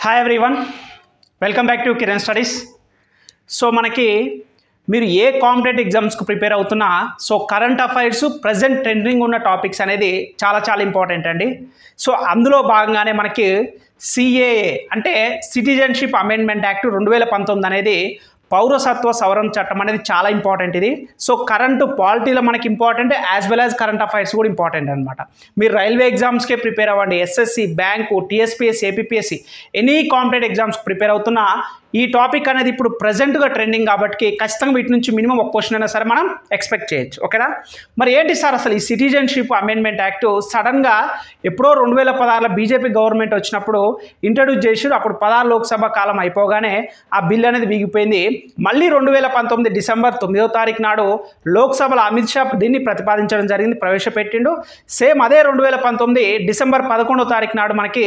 Hi everyone, welcome back to Kiran studies. So మనకి మీరు ఏ competitive ఎగ్జామ్స్కి ప్రిపేర్ అవుతున్నా కరెంట్ అఫైర్స్ ప్రజెంట్ ట్రెండింగ్ ఉన్న టాపిక్స్ అనేది చాలా ఇంపార్టెంట్ అండి. సో అందులో భాగంగానే మనకి సిఏఏ అంటే సిటిజన్షిప్ అమెండ్మెంట్ యాక్ట్ 2019 అనేది పౌరసత్వ సవరణ చట్టం అనేది చాలా ఇంపార్టెంట్. ఇది సో కరెంటు పాలిటీలో మనకి important, as well as current affairs కూడా ఇంపార్టెంట్ అనమాట. మీరు రైల్వే ఎగ్జామ్స్కే ప్రిపేర్ అవ్వండి, SSC, bank, TSPSC, APPSC, any competitive ఎగ్జామ్స్కి ప్రిపేర్ అవుతున్నా ఈ టాపిక్ అనేది ఇప్పుడు ప్రజెంట్గా ట్రెండింగ్ కాబట్టి ఖచ్చితంగా వీటి నుంచి మినిమం ఒక క్వశ్చన్ అయినా సరే మనం ఎక్స్పెక్ట్ చేయొచ్చు. ఓకేనా? మరి ఏంటి సార్ అసలు ఈ సిటిజన్షిప్ అమెండ్మెంట్ యాక్ట్ సడన్గా ఎప్పుడో 2016లో బీజేపీ గవర్నమెంట్ వచ్చినప్పుడు ఇంట్రడ్యూస్ చేసి అప్పుడు 16 లోక్సభ కాలం అయిపోగానే ఆ బిల్ అనేది వీగిపోయింది. మళ్ళీ 2019 డిసెంబర్ 9వ తారీఖు నాడు లోక్సభలో అమిత్ షా దీన్ని ప్రతిపాదించడం జరిగింది, ప్రవేశపెట్టిండు. సేమ్ అదే 2019 డిసెంబర్ 11వ తారీఖు నాడు మనకి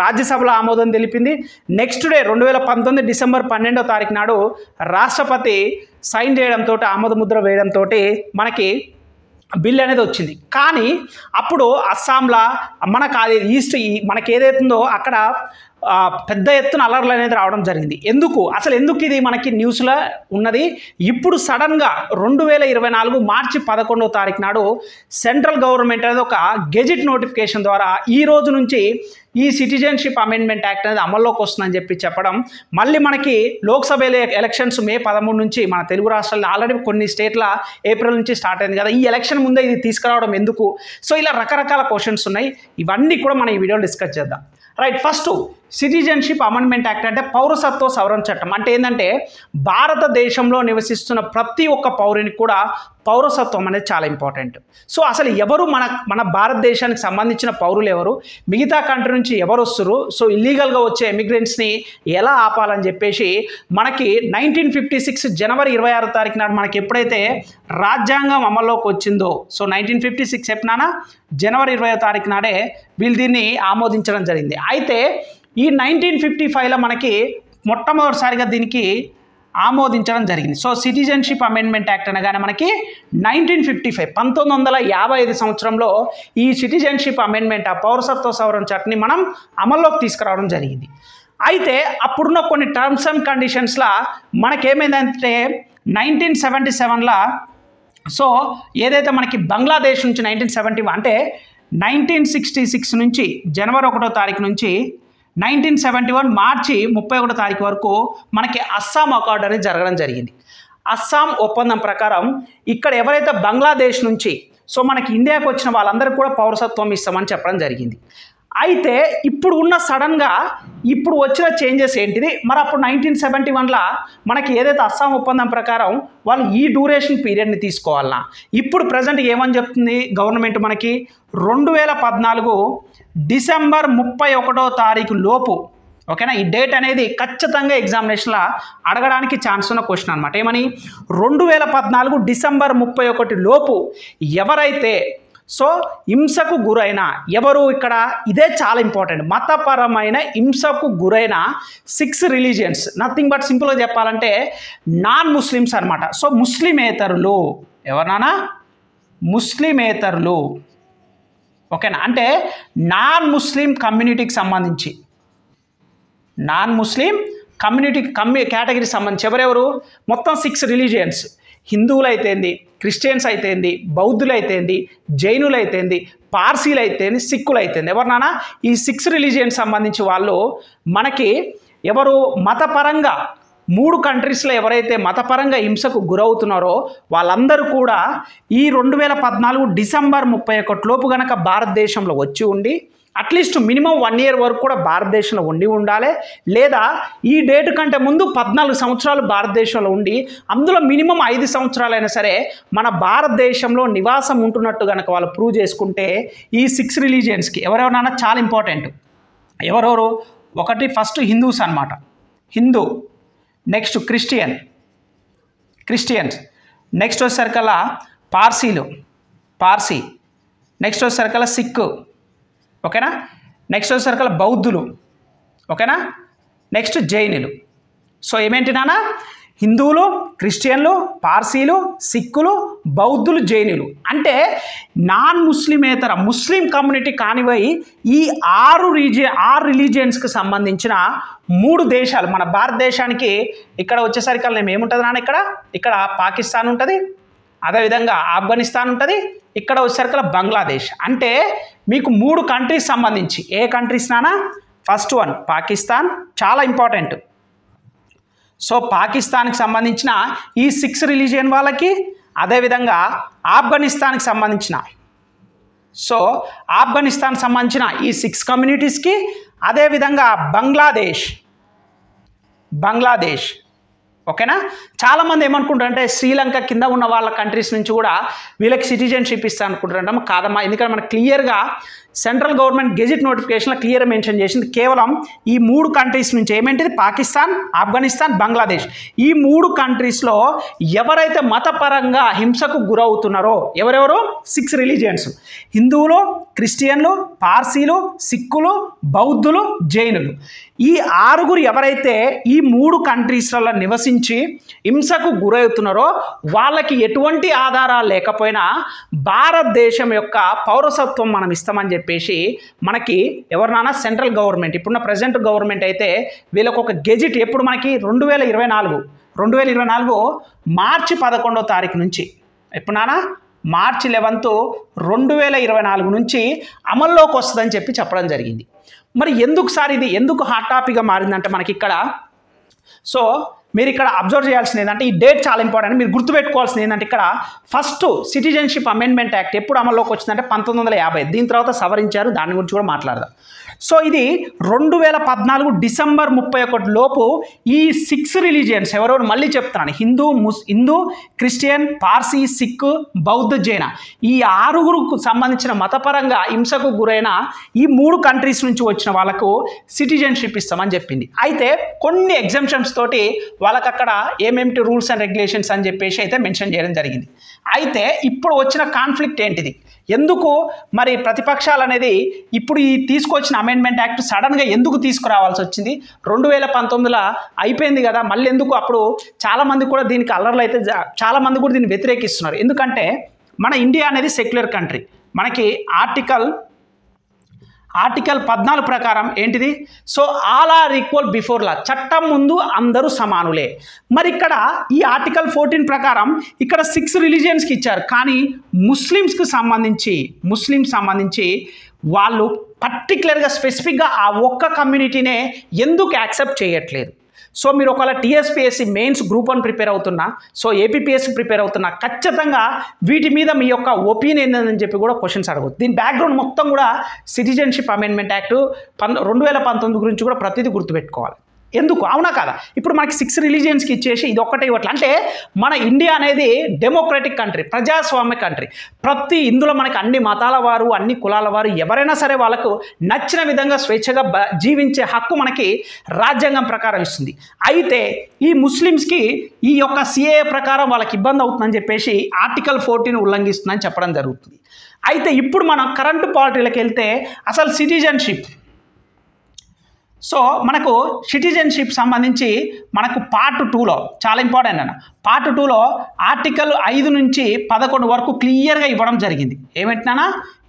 రాజ్యసభలో ఆమోదం తెలిపింది. నెక్స్ట్ డే 2019 డిసెంబర్ 12వ తారీఖు నాడు రాష్ట్రపతి సైన్ చేయడంతో, ఆమోద ముద్ర వేయడంతో మనకి బిల్ అనేది వచ్చింది. కానీ అప్పుడు అస్సాంలో మనకు అది మనకి ఏదైతుందో అక్కడ పెద్ద ఎత్తున అలర్లు అనేది రావడం జరిగింది. ఎందుకు ఇది మనకి న్యూస్లో ఉన్నది? ఇప్పుడు సడన్గా 2024 మార్చి 11వ తారీఖు నాడు సెంట్రల్ గవర్నమెంట్ అనేది ఒక గెజిట్ నోటిఫికేషన్ ద్వారా ఈ రోజు నుంచి ఈ సిటిజన్షిప్ అమెండ్మెంట్ యాక్ట్ అనేది అమల్లోకి వస్తుందని చెప్పడం, మళ్ళీ మనకి లోక్సభ ఎలక్షన్స్ మే 13 నుంచి మన తెలుగు రాష్ట్రాల్లో ఆల్రెడీ కొన్ని స్టేట్ల ఏప్రిల్ నుంచి స్టార్ట్ అయింది కదా, ఈ ఎలక్షన్ ముందే ఇది తీసుకురావడం ఎందుకు? సో ఇలా రకరకాల క్వశ్చన్స్ ఉన్నాయి. ఇవన్నీ కూడా మనం ఈ వీడియోలో డిస్కస్ చేద్దాం. Right, first citizenship amendment act అంటే పౌరసత్వ సవరణ చట్టం. అంటే ఏంటంటే భారతదేశంలో నివసిస్తున్న ప్రతి ఒక్క పౌరునికి కూడా పౌరసత్వం అనేది చాలా ఇంపార్టెంట్. సో అసలు ఎవరు మన భారతదేశానికి సంబంధించిన పౌరులు ఎవరు, మిగతా కంట్రీ నుంచి ఎవరు వస్తారు, సో ఇల్లీగల్గా వచ్చే ఎమిగ్రెంట్స్ని ఎలా ఆపాలని చెప్పేసి మనకి 1956 జనవరి 26వ తారీఖు నాడు మనకి ఎప్పుడైతే రాజ్యాంగం అమల్లోకి వచ్చిందో, సో 1956 చెప్పినానా జనవరి 20వ తారీఖు నాడే వీళ్ళు దీన్ని ఆమోదించడం జరిగింది. అయితే ఈ 1955లో మనకి మొట్టమొదటిసారిగా దీనికి ఆమోదించడం జరిగింది. సో సిటిజన్షిప్ అమెండ్మెంట్ యాక్ట్ అనగానే మనకి 1955 సంవత్సరంలో ఈ సిటిజన్షిప్ అమెండ్మెంట్, ఆ పౌరసత్వ సవరణ చట్టాన్ని మనం అమల్లోకి తీసుకురావడం జరిగింది. అయితే అప్పుడున్న కొన్ని టర్మ్స్ అండ్ కండిషన్స్లో మనకేమైందంటే 1977లో సో ఏదైతే మనకి బంగ్లాదేశ్ నుంచి 1971 అంటే 1966 నుంచి జనవరి 1వ తారీఖు నుంచి 1971 మార్చి 31వ తారీఖు వరకు మనకి అస్సాం అకార్డ్ అనేది జరగడం జరిగింది. అస్సాం ఒప్పందం ప్రకారం ఇక్కడ ఎవరైతే బంగ్లాదేశ్ నుంచి సో మనకి ఇండియాకి వచ్చిన వాళ్ళందరికీ కూడా పౌరసత్వం ఇస్తామని చెప్పడం జరిగింది. అయితే ఇప్పుడు ఉన్న సడన్గా ఇప్పుడు వచ్చిన చేంజెస్ ఏంటిది? మరి అప్పుడు 1971లో మనకి ఏదైతే అస్సాం ఒప్పందం ప్రకారం వాళ్ళు ఈ డ్యూరేషన్ పీరియడ్ని తీసుకోవాలన్నా, ఇప్పుడు ప్రజెంట్ ఏమని చెప్తుంది గవర్నమెంట్ మనకి 2014 డిసెంబర్ 31వ తారీఖు లోపు, ఓకేనా, ఈ డేట్ అనేది ఖచ్చితంగా ఎగ్జామినేషన్లో అడగడానికి ఛాన్స్ ఉన్న క్వశ్చన్ అనమాట. ఏమని 2014 డిసెంబర్ 31 లోపు ఎవరైతే సో హింసకు గురైన ఎవరు ఇక్కడ ఇదే చాలా ఇంపార్టెంట్, మతపరమైన హింసకు గురైన 6 రిలీజియన్స్, నథింగ్ బట్ సింపుల్గా చెప్పాలంటే నాన్ ముస్లిమ్స్ అనమాట. సో ముస్లిమేతరులు ఎవరన్నా ముస్లిమేతరులు, ఓకేనా, అంటే నాన్ ముస్లిం కమ్యూనిటీకి సంబంధించి నాన్ ముస్లిం కేటగిరీకి సంబంధించి ఎవరెవరు మొత్తం 6 రిలీజియన్స్, హిందువులు అయితేంది, క్రిస్టియన్స్ అయితేంది, బౌద్ధులు అయితేంది, జైనులు అయితేంది, పార్సీలు అయితేంది, సిక్కులు అయితేంది, ఎవరినానా ఈ 6 రిలీజియన్స్ సంబంధించి వాళ్ళు మనకి ఎవరు మతపరంగా 3 కంట్రీస్లో ఎవరైతే మతపరంగా హింసకు గురవుతున్నారో వాళ్ళందరూ కూడా ఈ 2014 డిసెంబర్ 31 లోపు కనుక భారతదేశంలో వచ్చి ఉండి అట్లీస్ట్ మినిమం 1 ఇయర్ వరకు కూడా భారతదేశంలో ఉండాలి, లేదా ఈ డేట్ కంటే ముందు 14 సంవత్సరాలు భారతదేశంలో ఉండి అందులో మినిమం 5 సంవత్సరాలైనా సరే మన భారతదేశంలో నివాసం ఉంటున్నట్టు కనుక వాళ్ళు ప్రూవ్ చేసుకుంటే ఈ 6 రిలీజియన్స్కి ఎవరెవరన్నా చాలా ఇంపార్టెంట్. ఎవరెవరు? ఒకటి ఫస్ట్ హిందూస్ అనమాట, హిందూ, నెక్స్ట్ క్రిస్టియన్స్, నెక్స్ట్ వచ్చేసరికల్లా పార్సీ, నెక్స్ట్ వచ్చేసరికల్లా సిక్, ఓకేనా, నెక్స్ట్ వచ్చేసరికల్లా బౌద్ధులు, ఓకేనా, నెక్స్ట్ జైనులు. సో ఏమేంటి నాన్న హిందువులు, క్రిస్టియన్లు, పార్సీలు, సిక్కులు, బౌద్ధులు, జైనులు. అంటే నాన్ ముస్లిమేతర ముస్లిం కమ్యూనిటీ కానివై ఈ ఆరు రిలీజియన్స్కి సంబంధించిన 3 దేశాలు మన భారతదేశానికి ఇక్కడ వచ్చేసరికి నేను ఏముంటుంది నాన్న ఇక్కడ పాకిస్తాన్ ఉంటుంది, అదేవిధంగా ఆఫ్ఘనిస్తాన్ ఉంటుంది, ఇక్కడ వచ్చేసరికి బంగ్లాదేశ్. అంటే మీకు 3 కంట్రీస్ సంబంధించి ఏ కంట్రీస్ నానా? ఫస్ట్ వన్ పాకిస్తాన్, చాలా ఇంపార్టెంట్. సో పాకిస్తాన్కి సంబంధించిన ఈ 6 రిలీజియన్ వాళ్ళకి, అదేవిధంగా ఆఫ్ఘనిస్తాన్కి సంబంధించిన ఆఫ్ఘనిస్తాన్కి సంబంధించిన ఈ 6 కమ్యూనిటీస్కి, అదేవిధంగా బంగ్లాదేశ్. ఓకేనా? చాలామంది ఏమనుకుంటారంటే శ్రీలంక కింద ఉన్న వాళ్ళ కంట్రీస్ నుంచి కూడా వీళ్ళకి సిటిజన్షిప్ ఇస్తా అనుకుంటారంట. కాదమ్మా, ఎందుకంటే మనకు క్లియర్గా సెంట్రల్ గవర్నమెంట్ గెజిట్ నోటిఫికేషన్లో క్లియర్గా మెన్షన్ చేసింది కేవలం ఈ 3 కంట్రీస్ నుంచి. ఏమేంటిది? పాకిస్తాన్, ఆఫ్ఘనిస్తాన్, బంగ్లాదేశ్. ఈ 3 కంట్రీస్లో ఎవరైతే మతపరంగా హింసకు గురవుతున్నారో ఎవరెవరు? 6 రిలీజియన్స్: హిందువులు, క్రిస్టియన్లు, పార్సీలు, సిక్కులు, బౌద్ధులు, జైనులు. ఈ 6 ఎవరైతే ఈ 3 కంట్రీస్లలో నివసించి హింసకు గురవుతున్నారో వాళ్ళకి ఎటువంటి ఆధారాలు లేకపోయినా భారతదేశం యొక్క పౌరసత్వం మనం ఇస్తామని చెప్పేసి మనకి ఎవరినైనా సెంట్రల్ గవర్నమెంట్, ఇప్పుడున్న ప్రజెంట్ గవర్నమెంట్ అయితే వీళ్ళకు ఒక గెజిట్ ఎప్పుడు మనకి 2024 మార్చి 11వ తారీఖు నుంచి, ఎప్పుడు నానా? మార్చి 11, 2024 నుంచి అమల్లోకి వస్తుందని చెప్పడం జరిగింది. మరి ఎందుకు సార్ ఇది ఎందుకు హాట్ టాపిక్గా మారిందంటే మనకి ఇక్కడ మీరు ఇక్కడ అబ్జర్వ్ చేయాల్సింది ఏంటంటే ఈ డేట్ చాలా ఇంపార్టెంట్. మీరు గుర్తుపెట్టుకోవాల్సింది ఏంటంటే ఇక్కడ ఫస్ట్ సిటిజన్షిప్ అమెండ్మెంట్ యాక్ట్ ఎప్పుడు అమల్లోకి వచ్చిందంటే 1950. దీని తర్వాత సవరించారు, దాని గురించి కూడా మాట్లాడదాం. సో ఇది 2014 డిసెంబర్ 31 లోపు ఈ 6 రిలీజియన్స్ ఎవరెవరు మళ్ళీ చెప్తున్నాను, హిందూ, క్రిస్టియన్, పార్సీ, సిక్, బౌద్ధ, జైన, ఈ 6 సంబంధించిన మతపరంగా హింసకు గురైన ఈ 3 కంట్రీస్ నుంచి వచ్చిన వాళ్ళకు సిటిజన్షిప్ ఇస్తామని చెప్పింది. అయితే కొన్ని ఎగ్జామ్షన్స్ తోటి వాళ్ళకి అక్కడ ఏమేమిటి రూల్స్ అండ్ రెగ్యులేషన్స్ అని చెప్పేసి అయితే మెన్షన్ చేయడం జరిగింది. అయితే ఇప్పుడు వచ్చిన కాన్ఫ్లిక్ట్ ఏంటిది? ఎందుకు మరి ప్రతిపక్షాలు అనేది ఇప్పుడు ఈ తీసుకొచ్చిన అమెండ్మెంట్ యాక్ట్ సడన్గా ఎందుకు తీసుకురావాల్సి వచ్చింది? 2019లో అయిపోయింది కదా, మళ్ళీ ఎందుకు? అప్పుడు చాలామంది కూడా దీనికి అల్లర్లు అయితే చాలామంది కూడా దీన్ని వ్యతిరేకిస్తున్నారు. ఎందుకంటే మన ఇండియా అనేది సెక్యులర్ కంట్రీ. మనకి ఆర్టికల్ 14 ప్రకారం ఏంటిది? So all are equal before law, చట్టం ముందు అందరూ సమానులే. మరి ఇక్కడ ఈ ఆర్టికల్ 14 ప్రకారం ఇక్కడ 6 రిలీజియన్స్కి ఇచ్చారు, కానీ ముస్లిమ్స్కి సంబంధించి వాళ్ళు పర్టికులర్గా స్పెసిఫిక్గా ఆ ఒక్క కమ్యూనిటీనే ఎందుకు యాక్సెప్ట్ చేయట్లేదు? సో మీరు ఒకవేళ టీఎస్పీఎస్సీ మెయిన్స్ గ్రూప్ 1 ప్రిపేర్ అవుతున్నా, సో ఏపీపీఎస్సీ ప్రిపేర్ అవుతున్నా, ఖచ్చితంగా వీటి మీద మీ యొక్క ఒపీనియన్ ఏందని చెప్పి కూడా క్వశ్చన్స్ అడగవచ్చు. దీని బ్యాక్గ్రౌండ్ మొత్తం కూడా సిటిజన్షిప్ అమెండ్మెంట్ యాక్ట్ 2019 గురించి కూడా ప్రతిదీ గుర్తుపెట్టుకోవాలి. ఎందుకు? అవునా కదా? ఇప్పుడు మనకి 6 రిలీజియన్స్కి ఇచ్చేసి ఇది ఒక్కటే ఇవ్వట్లే. అంటే మన ఇండియా అనేది డెమోక్రటిక్ కంట్రీ, ప్రజాస్వామ్య కంట్రీ. ఇందులో మనకి అన్ని మతాల వారు, అన్ని కులాల వారు ఎవరైనా సరే వాళ్ళకు నచ్చిన విధంగా స్వేచ్ఛగా జీవించే హక్కు మనకి రాజ్యాంగం ప్రకారం ఇస్తుంది. అయితే ఈ ముస్లిమ్స్కి ఈ యొక్క సిఏఏ ప్రకారం వాళ్ళకి ఇబ్బంది అవుతుందని చెప్పేసి ఆర్టికల్ 14 ఉల్లంఘిస్తుందని చెప్పడం జరుగుతుంది. అయితే ఇప్పుడు మనం కరెంటు పాలిటీలకు వెళ్తే అసలు సిటిజన్షిప్, సో మనకు సిటిజన్షిప్ సంబంధించి మనకు పార్ట్ 2లో చాలా ఇంపార్టెంట్ అన్న. పార్ట్ 2లో ఆర్టికల్ 5 నుంచి 11 వరకు క్లియర్గా ఇవ్వడం జరిగింది. ఏమిటినా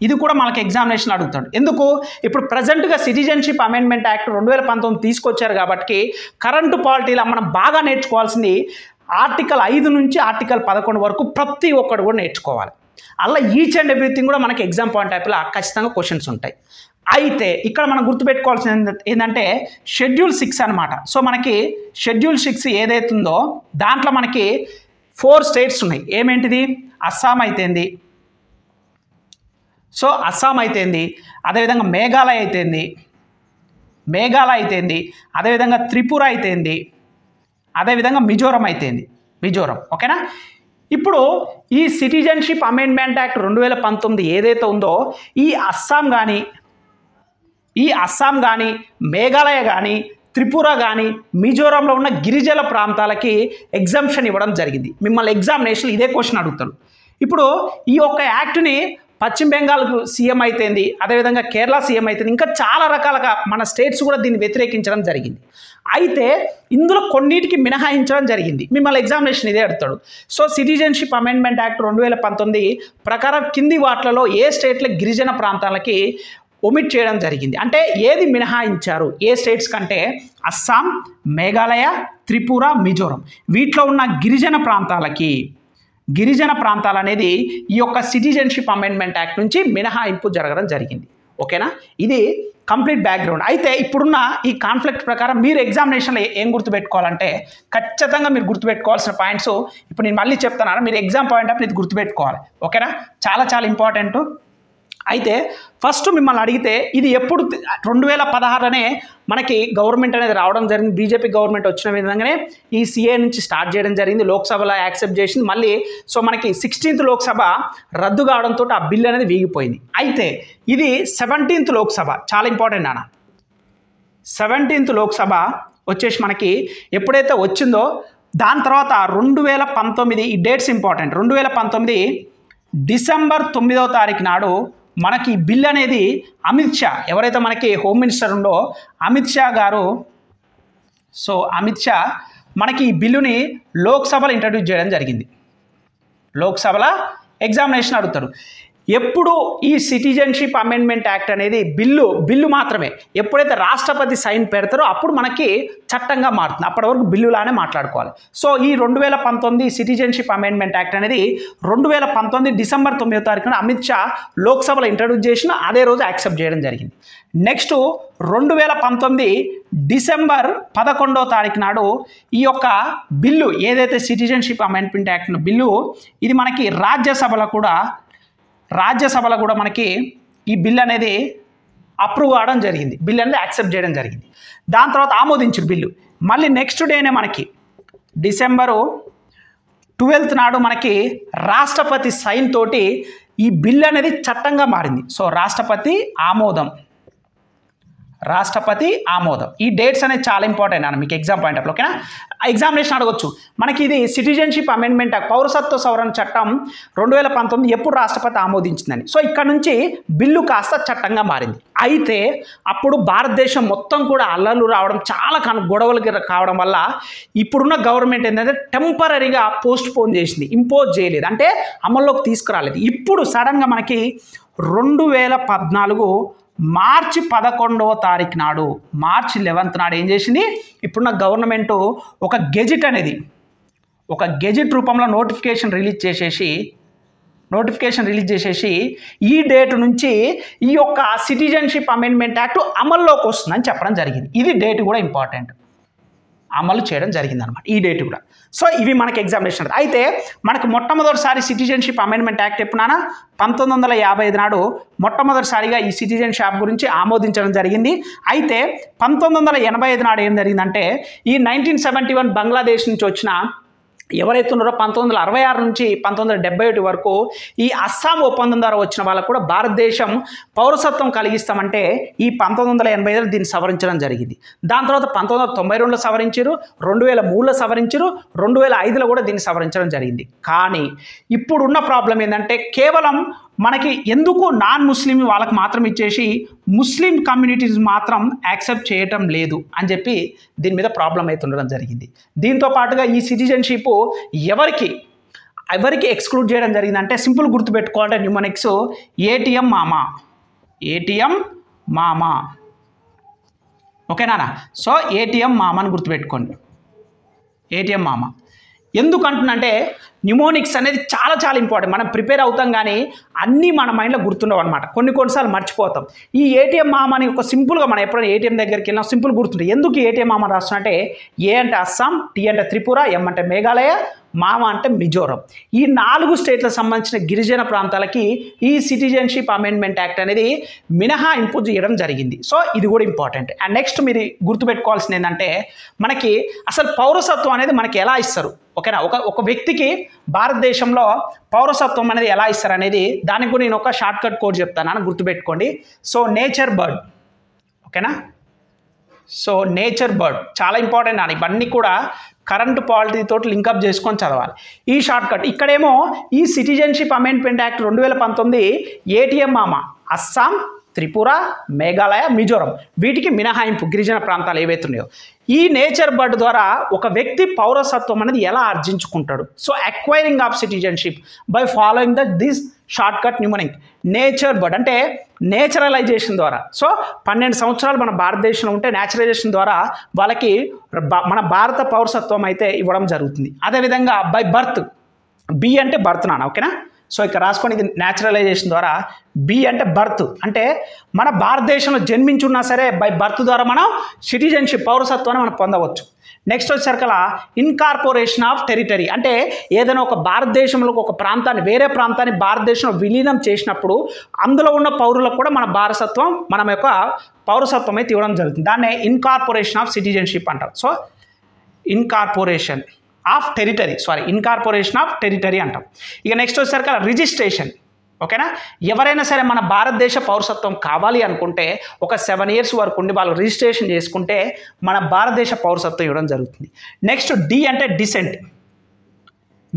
ఇది కూడా మనకి ఎగ్జామినేషన్ అడుగుతాడు. ఎందుకు? ఇప్పుడు ప్రజెంట్గా సిటిజన్షిప్ అమెండ్మెంట్ యాక్ట్ 2019 తీసుకొచ్చారు కాబట్టి కరెంటు పాలిటీలో మనం బాగా నేర్చుకోవాల్సింది ఆర్టికల్ 5 నుంచి ఆర్టికల్ 11 వరకు ప్రతి ఒక్కరు కూడా నేర్చుకోవాలి. అలా ఈచ్ అండ్ ఎవ్రీథింగ్ కూడా మనకి ఎగ్జామ్ పాయింట్ టైప్లో ఖచ్చితంగా క్వశ్చన్స్ ఉంటాయి. అయితే ఇక్కడ మనం గుర్తుపెట్టుకోవాల్సింది ఏంటంటే షెడ్యూల్ 6 అనమాట. సో మనకి షెడ్యూల్ 6 ఏదైతుందో దాంట్లో మనకి 4 స్టేట్స్ ఉన్నాయి. ఏమేంటిది? అస్సాం అయితేంది, అదేవిధంగా మేఘాలయ అయితేంది, అదేవిధంగా త్రిపుర అయితేంది, అదేవిధంగా మిజోరం. ఓకేనా? ఇప్పుడు ఈ సిటిజన్షిప్ అమెండ్మెంట్ యాక్ట్ 2019 ఏదైతే ఉందో ఈ అస్సాం కానీ మేఘాలయ కానీ త్రిపుర కానీ మిజోరంలో ఉన్న గిరిజన ప్రాంతాలకి ఎగ్జంప్షన్ ఇవ్వడం జరిగింది. మిమ్మల్ని ఎగ్జామినేషన్ ఇదే క్వశ్చన్ అడుగుతాను. ఇప్పుడు ఈ యొక్క యాక్ట్ని పశ్చిమ బెంగాల్కు సీఎం అయితేంది, అదేవిధంగా కేరళ సీఎం అయితేంది, ఇంకా చాలా రకాలుగా మన స్టేట్స్ కూడా దీన్ని వ్యతిరేకించడం జరిగింది. అయితే ఇందులో కొన్నిటికి మినహాయించడం జరిగింది. మిమ్మల్ని ఎగ్జామినేషన్ ఇదే అడుగుతాడు. సో సిటిజన్షిప్ అమెండ్మెంట్ యాక్ట్ 2019 ప్రకారం కింది వాటిలలో ఏ స్టేట్ల గిరిజన ప్రాంతాలకి ఒమిట్ చేయడం జరిగింది, అంటే ఏది మినహాయించారు ఏ స్టేట్స్ కంటే అస్సాం, మేఘాలయ, త్రిపుర, మిజోరం వీటిలో ఉన్న గిరిజన ప్రాంతాలు అనేది ఈ యొక్క సిటిజన్షిప్ అమెండ్మెంట్ యాక్ట్ నుంచి మినహాయింపు జరగడం జరిగింది. ఓకేనా, ఇది కంప్లీట్ బ్యాక్గ్రౌండ్. అయితే ఇప్పుడున్న ఈ కాన్ఫ్లిక్ట్ ప్రకారం మీరు ఎగ్జామినేషన్లో ఏం గుర్తుపెట్టుకోవాలంటే ఖచ్చితంగా మీరు గుర్తుపెట్టుకోవాల్సిన పాయింట్స్ ఇప్పుడు నేను మళ్ళీ చెప్తున్నాను. మీరు ఎగ్జామ్ పాయింట్ ఆఫ్ ఇది గుర్తుపెట్టుకోవాలి. ఓకేనా, చాలా చాలా ఇంపార్టెంట్. అయితే ఫస్ట్ మిమ్మల్ని అడిగితే ఇది ఎప్పుడు 2016లోనే మనకి గవర్నమెంట్ అనేది రావడం జరిగింది. బీజేపీ గవర్నమెంట్ వచ్చిన విధంగానే ఈ సిఏ నుంచి స్టార్ట్ చేయడం జరిగింది. లోక్సభలో యాక్సెప్ట్ చేసింది. మళ్ళీ సో మనకి 16th లోక్సభ రద్దు కావడంతో ఆ బిల్ అనేది వీగిపోయింది. అయితే ఇది 17th లోక్సభ, చాలా ఇంపార్టెంట్ నాన్న. 17th లోక్సభ వచ్చేసి మనకి ఎప్పుడైతే వచ్చిందో దాని తర్వాత 2019, ఈ డేట్స్ ఇంపార్టెంట్, 2019 డిసెంబర్ 9వ తారీఖు నాడు మనకి బిల్ అనేది అమిత్ షా, ఎవరైతే మనకి హోమ్ మినిస్టర్ ఉండో అమిత్ షా గారు, సో అమిత్ షా మనకి ఈ బిల్లుని లోక్సభలో ఇంట్రడ్యూస్ చేయడం జరిగింది. లోక్సభలో ఎగ్జామినేషన్ అడుగుతారు. ఎప్పుడు ఈ సిటిజన్షిప్ అమెండ్మెంట్ యాక్ట్ అనేది బిల్లు మాత్రమే ఎప్పుడైతే రాష్ట్రపతి సైన్ పెడతారో అప్పుడు మనకి చట్టంగా మారుతుంది. అప్పటి వరకు బిల్లులానే మాట్లాడుకోవాలి. సో ఈ 2019 సిటిజన్షిప్ అమెండ్మెంట్ యాక్ట్ అనేది 2019 డిసెంబర్ 9వ తారీఖున అమిత్ షా లోక్సభలో ఇంట్రడ్యూస్ చేసిన అదే రోజు యాక్సెప్ట్ చేయడం జరిగింది. నెక్స్ట్ 2019 డిసెంబర్ 11వ తారీఖు నాడు ఈ యొక్క బిల్లు ఏదైతే సిటిజన్షిప్ అమెండ్మెంట్ యాక్ట్ బిల్లు ఇది మనకి రాజ్యసభలో కూడా మనకి ఈ బిల్ అనేది అప్రూవ్ అవడం జరిగింది. బిల్ అనేది యాక్సెప్ట్ చేయడం జరిగింది. దాని తర్వాత ఆమోదించిన బిల్లు మళ్ళీ నెక్స్ట్ డేనే మనకి డిసెంబరు 12th నాడు మనకి రాష్ట్రపతి సైన్ తోటి ఈ బిల్ అనేది చట్టంగా మారింది. సో రాష్ట్రపతి ఆమోదం ఈ డేట్స్ అనేది చాలా ఇంపార్టెంట్ అన్న మీకు ఎగ్జామ్ పాయింట్ ఆఫ్. ఓకేనా, ఎగ్జామినేషన్ అడగొచ్చు మనకి ఇది సిటిజన్షిప్ అమెండ్మెంట్ యాక్ట్ పౌరసత్వ సవరణ చట్టం 2019 ఎప్పుడు రాష్ట్రపతి ఆమోదించిందని. సో ఇక్కడ నుంచి బిల్లు కాస్త చట్టంగా మారింది. అయితే అప్పుడు భారతదేశం మొత్తం కూడా అల్లర్లు రావడం, చాలా గొడవలు కావడం వల్ల ఇప్పుడున్న గవర్నమెంట్ ఏంటంటే టెంపరీగా పోస్ట్ పోన్ చేసింది, ఇంపోజ్ చేయలేదు, అంటే అమల్లోకి తీసుకురాలేదు. ఇప్పుడు సడన్గా మనకి 2014 మార్చి 11వ తారీఖు నాడు, మార్చి 11th నాడు ఏం చేసింది, ఇప్పుడున్న గవర్నమెంటు ఒక గెజిట్ రూపంలో నోటిఫికేషన్ రిలీజ్ చేసేసి ఈ డేట్ నుంచి ఈ యొక్క సిటిజన్షిప్ అమెండ్మెంట్ యాక్ట్ అమల్లోకి వస్తుందని చెప్పడం జరిగింది. ఇది డేట్ కూడా ఇంపార్టెంట్, అమలు చేయడం జరిగింది అనమాట ఈ డేట్ కూడా. సో ఇవి మనకి ఎగ్జామినేషన్. అయితే మనకు మొట్టమొదటిసారి సిటిజన్షిప్ అమెండ్మెంట్ యాక్ట్ ఎప్పుడైనా 1955 నాడు మొట్టమొదటిసారిగా ఈ సిటిజన్షిప్ గురించి ఆమోదించడం జరిగింది. అయితే 1985 నాడు ఏం జరిగిందంటే ఈ 1971 బంగ్లాదేశ్ నుంచి వచ్చిన ఎవరైతే ఉన్నారో 1966 నుంచి 1971 వరకు ఈ అస్సాం ఒప్పందం ద్వారా వచ్చిన వాళ్ళకు కూడా భారతదేశం పౌరసత్వం కలిగిస్తామంటే ఈ 1985 దీన్ని సవరించడం జరిగింది. దాని తర్వాత 1992లో సవరించారు, 2003లో సవరించారు, 2005లో కూడా దీన్ని సవరించడం జరిగింది. కానీ ఇప్పుడున్న ప్రాబ్లం ఏంటంటే కేవలం మనకి ఎందుకు నాన్ ముస్లిం వాళ్ళకి మాత్రం ఇచ్చేసి ముస్లిం కమ్యూనిటీస్ మాత్రం యాక్సెప్ట్ చేయటం లేదు అని చెప్పి దీని మీద ప్రాబ్లం అవుతుండడం జరిగింది. దీంతో పాటుగా ఈ సిటిజన్షిప్ ఎవరికి ఎక్స్క్లూడ్ చేయడం జరిగిందంటే సింపుల్ గుర్తుపెట్టుకోవాలంటే న్యూమనిక్స్ ఏటీఎం మామా ఓకేనా. సో ఏటీఎం మామా అని గుర్తుపెట్టుకోండి, ఏటీఎం మామా. ఎందుకు అంటున్నంటే న్యూమోనిక్స్ అనేది చాలా చాలా ఇంపార్టెంట్. మనం ప్రిపేర్ అవుతాం కానీ అన్నీ మన మైండ్లో గుర్తుండవు అనమాట, కొన్నిసార్లు మర్చిపోతాం. ఈ ఏటీఎం మామ అని ఒక సింపుల్గా మనం ఎప్పుడైనా ఏటీఎం దగ్గరికి వెళ్ళినా సింపుల్ గుర్తుంటుంది. ఎందుకు ఏటీఎం మామ రాస్తున్నట్టే ఏ అంటే అస్సాం, టీ అంటే త్రిపుర, ఎం అంటే మేఘాలయ, మామ అంటే మిజోరం. ఈ 4 స్టేట్లకు సంబంధించిన గిరిజన ప్రాంతాలకి ఈ సిటిజన్షిప్ అమెండ్మెంట్ యాక్ట్ అనేది మినహాయింపు చేయడం జరిగింది. సో ఇది కూడా ఇంపార్టెంట్. అండ్ నెక్స్ట్ మీరు గుర్తుపెట్టుకోవాల్సింది ఏంటంటే మనకి అసలు పౌరసత్వం అనేది మనకి ఎలా ఇస్తారు, ఓకేనా. ఒక వ్యక్తికి భారతదేశంలో పౌరసత్వం అనేది ఎలా ఇస్తారు అనేది దానికి కూడా నేను ఒక షార్ట్ కట్ కోడ్ చెప్తాను, గుర్తుపెట్టుకోండి. సో నేచర్ బర్డ్, ఓకేనా. సో నేచర్ బర్డ్ చాలా ఇంపార్టెంట్ అని ఇవన్నీ కూడా కరెంట్ పాలిటీ తోటి లింకప్ చేసుకొని చదవాలి. ఈ షార్ట్ కట్ ఇక్కడేమో ఈ సిటిజన్షిప్ అమెండ్మెంట్ యాక్ట్ 2019 ఏటీఎం మామా అస్సాం, త్రిపుర, మేఘాలయ, మిజోరం వీటికి మినహాయింపు గిరిజన ప్రాంతాలు ఏవైతే ఉన్నాయో. ఈ నేచర్ బర్డ్ ద్వారా ఒక వ్యక్తి పౌరసత్వం అనేది ఎలా ఆర్జించుకుంటాడు? So acquiring of citizenship by following this shortcut numbering. Nature bird అంటే నేచురలైజేషన్ ద్వారా. సో 12 సంవత్సరాలు మన భారతదేశంలో ఉంటే నేచురలైజేషన్ ద్వారా వాళ్ళకి మన భారత పౌరసత్వం అయితే ఇవ్వడం జరుగుతుంది. అదేవిధంగా బై బర్త్, బి అంటే బర్త్ నాన్న, ఓకేనా? సో ఇక్కడ రాసుకొని ఇది న్యాచురలైజేషన్ ద్వారా. బి అంటే బర్త్, అంటే మన భారతదేశంలో జన్మించున్నా సరే బై బర్త్ ద్వారా మనం సిటిజన్షిప్ పౌరసత్వాన్ని మనం పొందవచ్చు. నెక్స్ట్ వచ్చేసరికల ఇన్కార్పొరేషన్ ఆఫ్ టెరిటరీ, అంటే ఏదైనా ఒక భారతదేశంలో ఒక ప్రాంతాన్ని వేరే ప్రాంతాన్ని భారతదేశంలో విలీనం చేసినప్పుడు అందులో ఉన్న పౌరులకు కూడా మన భారతత్వం మన యొక్క పౌరసత్వం అయితే ఇవ్వడం జరుగుతుంది. దాన్నే ఇన్కార్పొరేషన్ ఆఫ్ సిటిజన్షిప్ అంటారు. సో ఇన్కార్పొరేషన్ ఆఫ్ టెరిటరీ అంటాం. ఇక నెక్స్ట్ వచ్చేసరికి రిజిస్ట్రేషన్, ఓకేనా? ఎవరైనా సరే మన భారతదేశ పౌరసత్వం కావాలి అనుకుంటే ఒక 7 years వరకు ఉండి వాళ్ళు రిజిస్ట్రేషన్ చేసుకుంటే మన భారతదేశ పౌరసత్వం ఇవ్వడం జరుగుతుంది. నెక్స్ట్ డి అంటే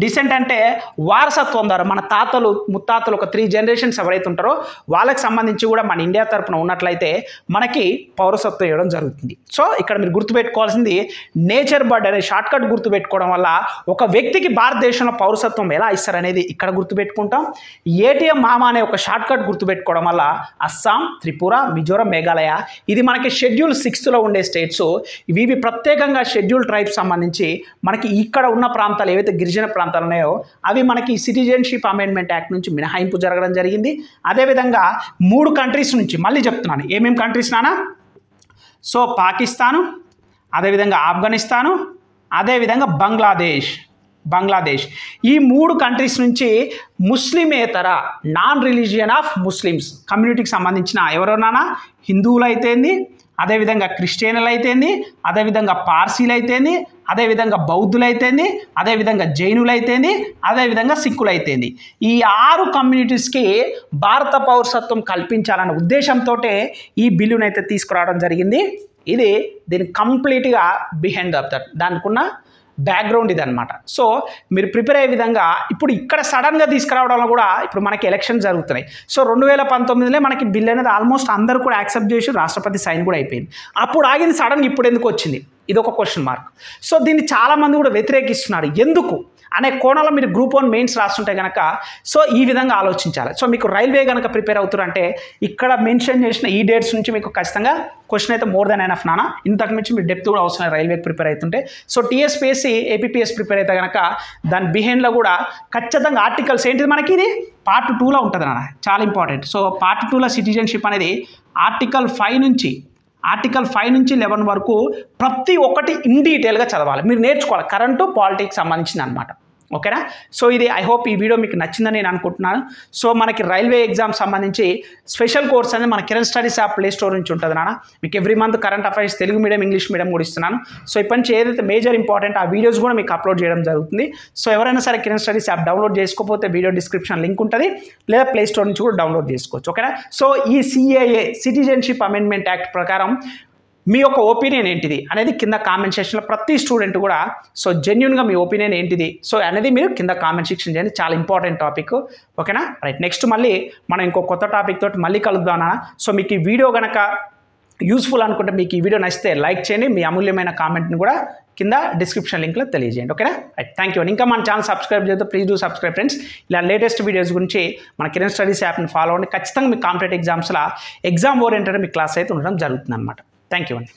డిసెంట్ అంటే వారసత్వం ద్వారా మన తాతలు ముత్తాతలు ఒక 3 generations ఎవరైతే ఉంటారో వాళ్ళకి సంబంధించి కూడా మన ఇండియా తరపున ఉన్నట్లయితే మనకి పౌరసత్వం ఇవ్వడం జరుగుతుంది. సో ఇక్కడ మీరు గుర్తుపెట్టుకోవాల్సింది నేచర్ బర్డ్ అనే షార్ట్ కట్ గుర్తుపెట్టుకోవడం వల్ల ఒక వ్యక్తికి భారతదేశంలో పౌరసత్వం ఎలా ఇస్తారనేది ఇక్కడ గుర్తుపెట్టుకుంటాం. ఏటీఎం మామా అనే ఒక షార్ట్ కట్ గుర్తుపెట్టుకోవడం వల్ల అస్సాం, త్రిపుర, మిజోరం, మేఘాలయ ఇది మనకి షెడ్యూల్ 6లో ఉండే స్టేట్స్. ఇవి ప్రత్యేకంగా షెడ్యూల్ ట్రైబ్స్ సంబంధించి మనకి ఇక్కడ ఉన్న ప్రాంతాలు ఏవైతే గిరిజన ప్రాంతాలు ఉన్నాయో అవి మనకి సిటిజన్షిప్ అమెండ్మెంట్ యాక్ట్ నుంచి మినహాయింపు జరగడం జరిగింది. అదేవిధంగా 3 కంట్రీస్ నుంచి మళ్ళీ చెప్తున్నాను ఏమేమి కంట్రీస్ నానా. సో పాకిస్తాను, అదేవిధంగా ఆఫ్ఘనిస్తాను, అదేవిధంగా బంగ్లాదేశ్ ఈ 3 కంట్రీస్ నుంచి ముస్లిమేతర నాన్ రిలీజియన్ ఆఫ్ ముస్లిమ్స్ కమ్యూనిటీకి సంబంధించిన ఎవరైనా హిందువులు అయితేంది, అదేవిధంగా క్రిస్టియన్లు అయితేంది, అదేవిధంగా పార్సీలు అయితేంది, అదేవిధంగా బౌద్ధులు అయితేంది, అదేవిధంగా జైనులు అయితేంది, అదేవిధంగా సిక్కులు అయితేంది ఈ 6 కమ్యూనిటీస్కి భారత పౌరసత్వం కల్పించాలన్న ఉద్దేశంతో ఈ బిల్లును అయితే తీసుకురావడం జరిగింది. ఇది దీని కంప్లీట్గా బిహైండ్ ఆఫ్ దట్ దానికి ఉన్న బ్యాక్గ్రౌండ్ ఇదనమాట. సో మీరు ప్రిపేర్ అయ్యే విధంగా ఇప్పుడు ఇక్కడ సడన్గా తీసుకురావడంలో కూడా ఇప్పుడు మనకి ఎలక్షన్ జరుగుతున్నాయి. సో 2019లో మనకి బిల్ అనేది ఆల్మోస్ట్ అందరూ కూడా యాక్సెప్ట్ చేసి రాష్ట్రపతి సైన్ కూడా అయిపోయింది. అప్పుడు ఆగింది సడన్గా ఇప్పుడు ఎందుకు వచ్చింది? ఇది ఒక క్వశ్చన్ మార్క్. సో దీన్ని చాలామంది కూడా వ్యతిరేకిస్తున్నారు. ఎందుకు అనే కోణంలో మీరు గ్రూప్ 1 మెయిన్స్ రాస్తుంటే కనుక సో ఈ విధంగా ఆలోచించాలి. సో మీకు రైల్వే కనుక ప్రిపేర్ అవుతారంటే ఇక్కడ మెన్షన్ చేసిన ఈ డేట్స్ నుంచి మీకు ఖచ్చితంగా క్వశ్చన్ అయితే మోర్ దెన్ ఎనఫ్ నానా. ఇంతకు మించి మీరు డెప్త్ కూడా అవసరం రైల్వేకి ప్రిపేర్ అవుతుంటే. సో టీఎస్పీఎస్సీ ఏపీపీఎస్ ప్రిపేర్ అయితే కనుక దాని బిహైండ్లో కూడా ఖచ్చితంగా ఆర్టికల్స్ ఏంటిది మనకి ఇది పార్ట్ 2లో ఉంటుంది నాన్న, చాలా ఇంపార్టెంట్. సో పార్ట్ 2లో సిటిజన్షిప్ అనేది ఆర్టికల్ 5 నుంచి 11 వరకు ప్రతి ఒక్కటి ఇన్ డీటెయిల్గా చదవాలి, మీరు నేర్చుకోవాలి. కరెంటు పాలిటిక్స్ సంబంధించింది అనమాట, ఓకేనా? సో ఇది ఐ హోప్ ఈ వీడియో మీకు నచ్చిందని నేను అనుకుంటున్నాను. సో మనకి రైల్వే ఎగ్జామ్ సంబంధించి స్పెషల్ కోర్స్ అనేది మన Kiran studies app play store నుంచి ఉంటుంది నాన్న. మీకు every month current affairs Telugu medium, English medium కూడా ఇస్తున్నాను. సో ఇప్పటి నుంచి ఏదైతే మేజర్ ఇంపార్టెంట్ ఆ వీడియోస్ కూడా మీకు అప్లోడ్ చేయడం జరుగుతుంది. సో ఎవరైనా సరే కిరణ్ స్టడీస్ యాప్ డౌన్లోడ్ చేసుకోకపోతే వీడియో డిస్క్రిప్షన్ లింక్ ఉంటుంది, లేదా ప్లే స్టోర్ నుంచి కూడా డౌన్లోడ్ చేసుకోవచ్చు, ఓకేనా? సో ఈ సిఏఏ సిటిజన్షిప్ అమెండ్మెంట్ యాక్ట్ ప్రకారం మీ యొక్క ఒపీనియన్ ఏంటిది అనేది కింద కామెంట్ సెక్షన్లో ప్రతి స్టూడెంట్ కూడా సో జెన్యున్గా మీ ఒపీనియన్ ఏంటిది సో అనేది మీరు కింద కామెంట్ సెక్షన్ చేయండి. చాలా ఇంపార్టెంట్ టాపిక్, ఓకేనా? రైట్, నెక్స్ట్ మళ్ళీ మనం ఇంకో కొత్త టాపిక్ తోటి మళ్ళీ కలుద్దాం. సో మీకు ఈ వీడియో కనుక యూస్ఫుల్ అనుకుంటే మీకు ఈ వీడియో నచ్చితే లైక్ చేయండి, మీ అమూల్యమైన కామెంట్ని కూడా కింద డిస్క్రిప్షన్ లింక్లో తెలియజేయండి, ఓకేనా? Right, thank you. ఇంకా మన ఛానల్ సబ్స్క్రైబ్ చేస్తే ప్లీజ్ డూ సబ్స్క్రైబ్ ఫ్రెండ్స్. ఇలా లేటెస్ట్ వీడియోస్ గురించి మన కిరణ్ స్టడీస్ యాప్ని ఫాలో అవ్వండి. ఖచ్చితంగా మీ కాంపిటేటివ్ ఎగ్జామ్స్లో ఎగ్జామ్ ఓరియంటెడ్ మీ క్లాస్ అయితే ఉండడం జరుగుతుంది అనమాట. థ్యాంక్ యూ అండి.